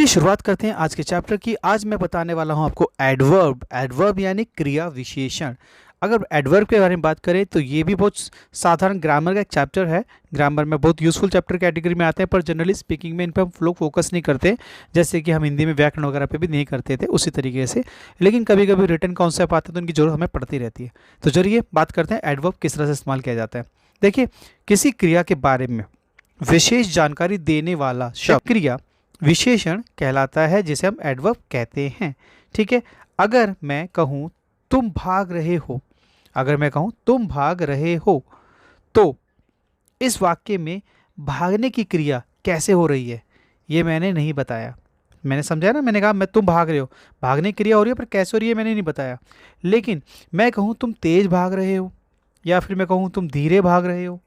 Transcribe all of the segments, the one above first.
चलिए शुरुआत करते हैं आज के चैप्टर की। आज मैं बताने वाला हूं आपको एडवर्ब। एडवर्ब यानी क्रिया विशेषण। अगर एडवर्ब के बारे में बात करें तो ये भी बहुत साधारण ग्रामर का एक चैप्टर है। ग्रामर में बहुत यूज़फुल चैप्टर कैटेगरी में आते हैं, पर जनरली स्पीकिंग में इन पर हम लोग फोकस नहीं करते, जैसे कि हम हिंदी में व्याकरण वगैरह पे भी नहीं करते थे उसी तरीके से। लेकिन कभी कभी रिटन कॉन्सेप्ट आते हैं तो उनकी जरूरत हमें पड़ती रहती है। तो चलिए बात करते हैं एडवर्ब किस तरह से इस्तेमाल किया जाता है। देखिए, किसी क्रिया के बारे में विशेष जानकारी देने वाला शब्द क्रिया विशेषण कहलाता है, जिसे हम एडवर्ब कहते हैं। ठीक है। अगर मैं कहूँ तुम भाग रहे हो, अगर मैं कहूँ तुम भाग रहे हो, तो इस वाक्य में भागने की क्रिया कैसे हो रही है ये मैंने नहीं बताया। मैंने समझाया ना, मैंने कहा मैं तुम भाग रहे हो, भागने की क्रिया हो रही है, पर कैसे हो रही है मैंने नहीं बताया। लेकिन मैं कहूँ तुम तेज भाग रहे हो, या फिर मैं कहूँ तुम धीरे भाग रहे हो,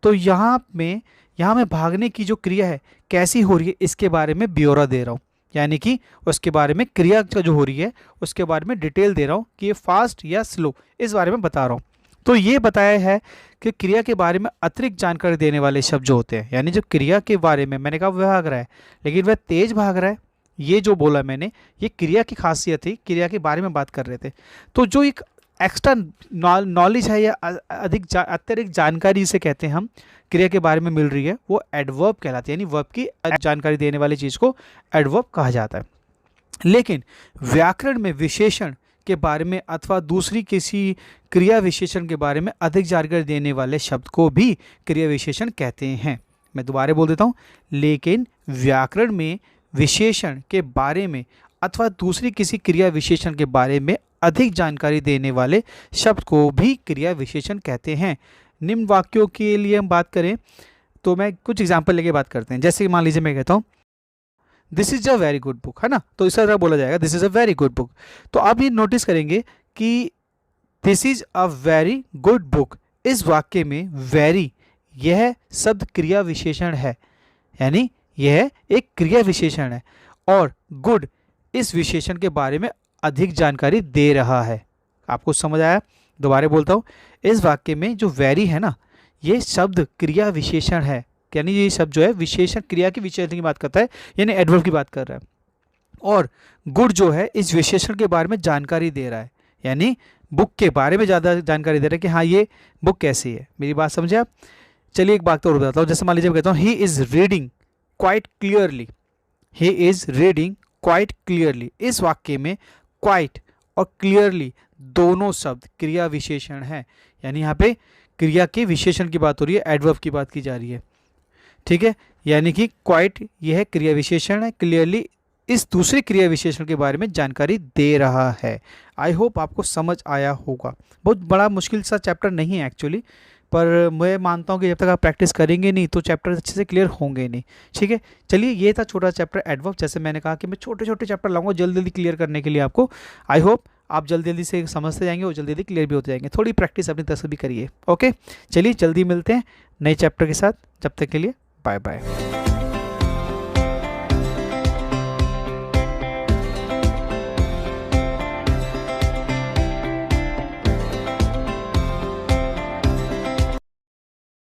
तो यहाँ मैं भागने की जो क्रिया है कैसी हो रही है इसके बारे में ब्यौरा दे रहा हूँ, यानी कि उसके बारे में क्रिया जो हो रही है उसके बारे में डिटेल दे रहा हूँ कि ये फास्ट या स्लो, इस बारे में बता रहा हूँ। तो ये बताया है कि क्रिया के बारे में अतिरिक्त जानकारी देने वाले शब्द जो होते हैं, यानी जो क्रिया के बारे में मैंने कहा वह भाग रहा है लेकिन वह तेज भाग रहा है, ये जो बोला मैंने ये क्रिया की खासियत थी, क्रिया के बारे में बात कर रहे थे। तो जो एक एक्स्ट्रा नॉलेज है या अतिरिक्त जानकारी इसे कहते हैं हम, क्रिया के बारे में मिल रही है, वो एडवर्ब कहलाती है, यानी वर्ब की जानकारी देने वाली चीज़ को एडवर्ब कहा जाता है। लेकिन व्याकरण में विशेषण के बारे में अथवा दूसरी किसी क्रिया विशेषण के बारे में अधिक जानकारी देने वाले शब्द को भी क्रिया विशेषण कहते हैं। मैं दोबारा बोल देता हूँ, लेकिन व्याकरण में विशेषण के बारे में अथवा दूसरी किसी क्रिया विशेषण के बारे में अधिक जानकारी देने वाले शब्द को भी क्रिया विशेषण कहते हैं। निम्न वाक्यों के लिए हम बात करें तो मैं कुछ एग्जांपल लेके बात करते हैं। जैसे कि मान लीजिए मैं कहता हूँ this is a very good book, है ना, तो इस तरह बोला जाएगा this is a very good book. तो आप ये नोटिस करेंगे कि this is a very good book, इस वाक्य में वेरी यह शब्द क्रिया विशेषण है, यानी यह एक क्रिया विशेषण है, और गुड इस विशेषण के बारे में अधिक जानकारी दे रहा है। आपको समझ आया? दोबारा बोलता हूँ, इस वाक्य में जो वेरी है ना, ये शब्द क्रिया विशेषण है, यानी ये शब्द जो है विशेषण क्रिया की विशेषण की बात करता है, यानी एडवर्ब की बात कर रहा है। और गुड जो है इस विशेषण के बारे में जानकारी दे रहा है, यानी बुक के बारे में ज़्यादा जानकारी दे रहा है कि हाँ ये बुक कैसी है। मेरी बात समझे आप? चलिए एक बात और बताता हूँ। जैसे मान लीजिए मैं कहता हूँ he is reading quite clearly, he is reading quite clearly, इस वाक्य में क्वाइट और क्लियरली दोनों शब्द क्रिया विशेषण हैं, यानी यहाँ पे क्रिया के विशेषण की बात हो रही है, एडवर्ब की बात की जा रही है। ठीक है, यानी कि क्वाइट यह है क्रिया विशेषण है, क्लियरली इस दूसरे क्रिया विशेषण के बारे में जानकारी दे रहा है। आई होप आपको समझ आया होगा। बहुत बड़ा मुश्किल सा चैप्टर नहीं है एक्चुअली, पर मैं मानता हूँ कि जब तक आप प्रैक्टिस करेंगे नहीं तो चैप्टर अच्छे से क्लियर होंगे नहीं। ठीक है, चलिए ये था छोटा चैप्टर एडवर्ब। जैसे मैंने कहा कि मैं छोटे छोटे चैप्टर लाऊंगा जल्दी जल्दी क्लियर करने के लिए आपको। आई होप आप जल्दी जल्दी से समझते जाएंगे और जल्दी जल्दी क्लियर भी होते जाएंगे। थोड़ी प्रैक्टिस अपनी तरफ से भी करिए। ओके, चलिए जल्दी मिलते हैं नए चैप्टर के साथ। जब तक के लिए बाय बाय।